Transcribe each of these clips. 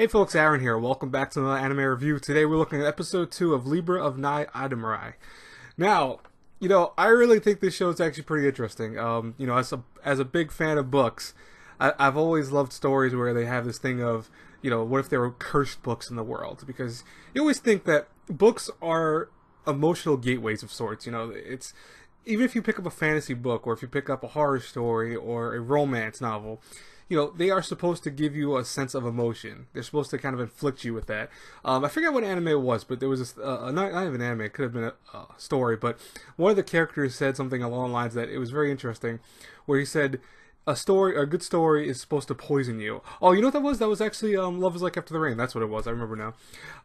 Hey folks, Aaron here. Welcome back to another anime review. Today we're looking at episode 2 of Libra of Nil Admirari. Now, I really think this show is actually pretty interesting. As a big fan of books, I've always loved stories where they have this thing of, what if there were cursed books in the world? Because you always think that books are emotional gateways of sorts. It's even if you pick up a fantasy book or if you pick up a horror story or a romance novel, they are supposed to give you a sense of emotion. They're supposed to kind of inflict you with that. I forget what anime it was, but there was this, not even an anime, it could have been a story, but one of the characters said something along the lines that it was very interesting, where he said, a good story is supposed to poison you. Oh, you know what that was? That was actually Love is Like After the Rain. That's what it was. I remember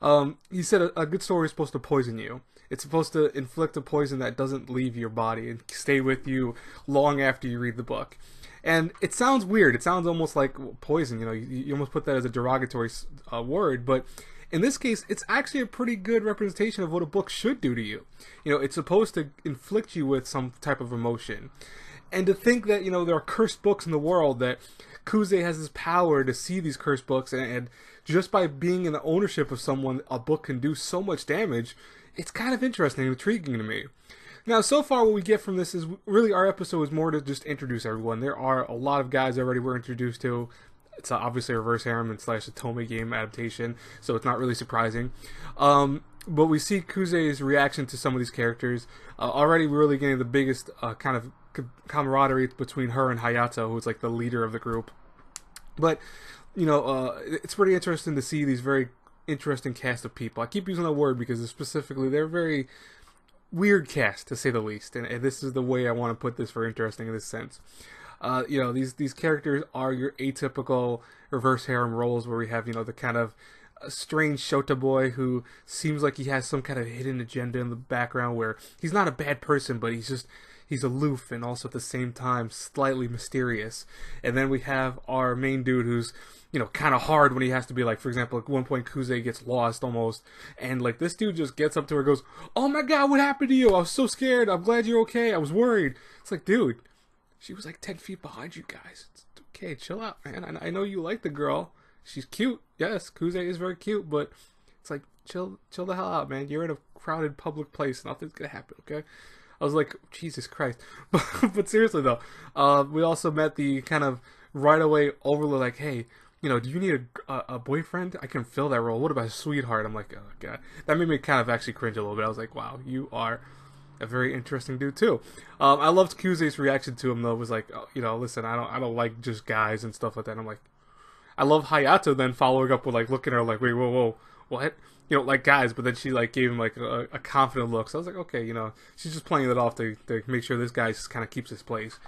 now. He said a good story is supposed to poison you. It's supposed to inflict a poison that doesn't leave your body and stay with you long after you read the book. And it sounds weird. It sounds almost like poison. You almost put that as a derogatory word. But in this case, it's actually a pretty good representation of what a book should do to you. It's supposed to inflict you with some type of emotion. And to think that, there are cursed books in the world, that Kuze has this power to see these cursed books, and just by being in the ownership of someone, a book can do so much damage, it's kind of interesting and intriguing to me. Now, so far what we get from this is really our episode is more to just introduce everyone. There are a lot of guys already we're introduced to. It's obviously a reverse harem and / a Tome game adaptation, so it's not really surprising. But we see Kuze's reaction to some of these characters. Already we're really getting the biggest kind of camaraderie between her and Hayato, who's like the leader of the group. But, it's pretty interesting to see these very interesting cast of people. I keep using that word because specifically they're very weird cast, to say the least, and this is the way I want to put this for interesting in this sense. These characters are your atypical reverse harem roles where we have, the kind of strange Shota boy who seems like he has some kind of hidden agenda in the background, where he's not a bad person, but he's aloof and also at the same time slightly mysterious. And then we have our main dude who's, kind of hard when he has to be, like, for example, at one point Kuze gets lost almost, and like this dude just gets up to her and goes, "Oh my god, what happened to you? I was so scared. I'm glad you're okay. I was worried." It's like, dude, she was like 10 feet behind you guys. It's okay, chill out, man. I know you like the girl. She's cute. Yes, Kuze is very cute, but it's like, chill the hell out, man. You're in a crowded public place. Nothing's gonna happen, okay? I was like, Jesus Christ. But seriously though, we also met the kind of right away overload, like, hey, do you need a boyfriend? I can fill that role. What about a sweetheart? I'm like, oh god. That made me kind of actually cringe a little bit. I was like, wow, you are a very interesting dude too. I loved Kuze's reaction to him though. It was like, oh, listen, I don't like just guys and stuff like that. And I'm like, I love Hayato then following up with like looking at her like, wait, whoa, what? Like guys, but then she like gave him like a confident look. So I was like, okay, she's just playing it off to make sure this guy just kind of keeps his place.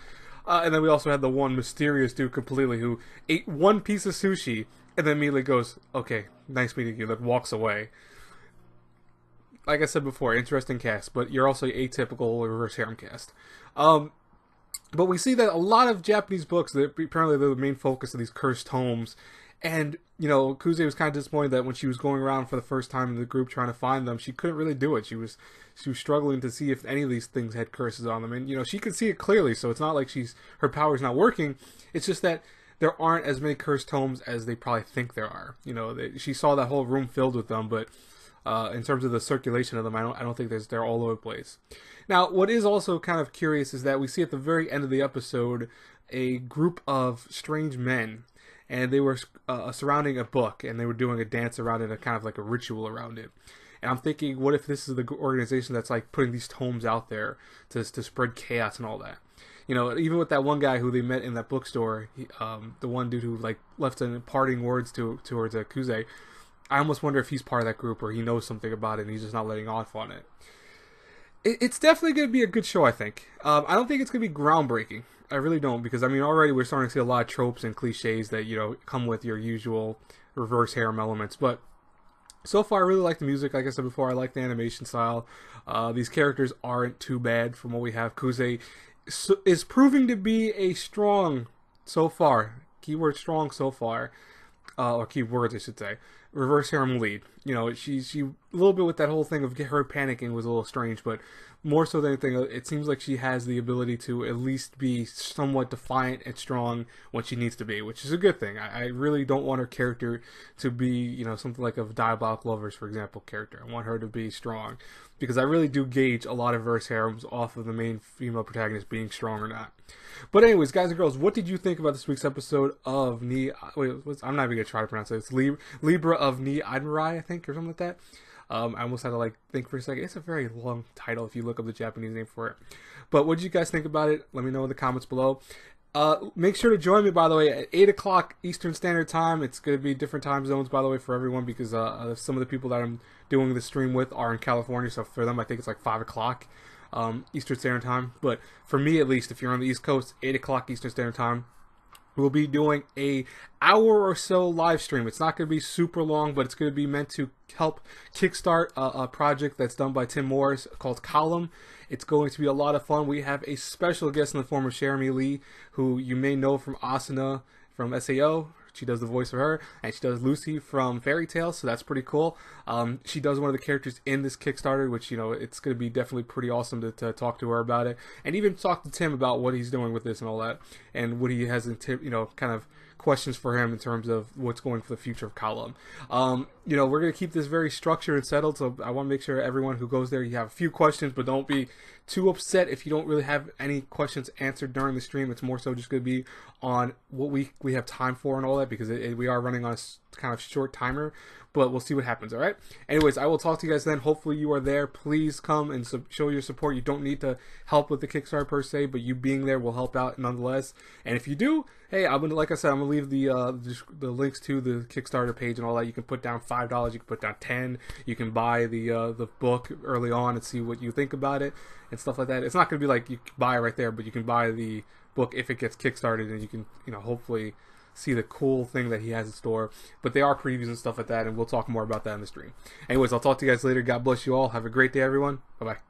And then we also had the one mysterious dude completely who ate one piece of sushi and then immediately goes, okay, nice meeting you, then walks away. Like I said before, interesting cast, but you're also atypical reverse harem cast. But we see that a lot of Japanese books, apparently they're the main focus of these cursed homes. And, Kuze was kind of disappointed that when she was going around for the first time in the group trying to find them, she couldn't really do it. She was struggling to see if any of these things had curses on them. And, she could see it clearly, so it's not like her power's not working. It's just that there aren't as many cursed homes as they probably think there are. She saw that whole room filled with them, but in terms of the circulation of them, I don't think they're all over the place. Now, what is also kind of curious is that we see at the very end of the episode a group of strange men, and they were surrounding a book, and they were doing a dance around it, a kind of like a ritual around it. And I'm thinking, what if this is the organization that's like putting these tomes out there to spread chaos and all that? Even with that one guy who they met in that bookstore, the one dude who like left in parting words towards Kuze, I almost wonder if he's part of that group or he knows something about it and he's just not letting off on it. It's definitely going to be a good show, I think. I don't think it's going to be groundbreaking. I really don't, because, already we're starting to see a lot of tropes and cliches that, come with your usual reverse harem elements. But so far, I really like the music. Like I said before, I like the animation style. These characters aren't too bad from what we have. Kuze is proving to be a strong, so far, keyword strong so far, or keywords, I should say, reverse harem lead. You know, she a little bit with that whole thing of her panicking was a little strange, but more so than anything, it seems like she has the ability to at least be somewhat defiant and strong when she needs to be, which is a good thing. I really don't want her character to be, you know, something like a Diabolic Lovers, for example, character. I want her to be strong, because I really do gauge a lot of verse harems off of the main female protagonist being strong or not. But anyways, guys and girls, what did you think about this week's episode of I'm not even gonna try to pronounce it. It's Libra of Nil Admirari, I think, or something like that. I almost had to like think for a second. It's a very long title if you look up the Japanese name for it. But what did you guys think about it? Let me know in the comments below. Make sure to join me, by the way, at 8 o'clock Eastern Standard Time. It's going to be different time zones, by the way, for everyone, because some of the people that I'm doing the stream with are in California, so for them I think it's like 5 o'clock Eastern Standard Time. But for me, at least, if you're on the East Coast, 8 o'clock Eastern Standard Time, we'll be doing a hour or so live stream. It's not going to be super long, but it's going to be meant to help kickstart a project that's done by Tim Morris called Column. It's going to be a lot of fun. We have a special guest in the form of Jeremy Lee, who you may know from Asuna from SAO. She does the voice of her, and she does Lucy from Fairy Tail, so that's pretty cool. She does one of the characters in this Kickstarter, which, you know, it's going to be definitely pretty awesome to talk to her about it, and even talk to Tim about what he's doing with this and all that, and what he has in, you know, kind of questions for him in terms of what's going for the future of Column. You know, we're going to keep this very structured and settled, so I want to make sure everyone who goes there, you have a few questions, but don't be too upset if you don't really have any questions answered during the stream. It's more so just going to be on what we have time for and all that, because we are running on a kind of short timer, but we'll see what happens. All right. Anyways, I will talk to you guys then. Hopefully you are there. Please come and show your support. You don't need to help with the Kickstarter per se, but you being there will help out nonetheless. And if you do, hey, like I said, I'm gonna leave the links to the Kickstarter page and all that. You can put down $5. You can put down $10. You can buy the book early on and see what you think about it and stuff like that. It's not gonna be like you can buy it right there, but you can buy the book if it gets kickstarted, and you can, you know, hopefully see the cool thing that he has in store. But they are previews and stuff like that, and we'll talk more about that in the stream. Anyways, I'll talk to you guys later. God bless you all. Have a great day, everyone. Bye bye.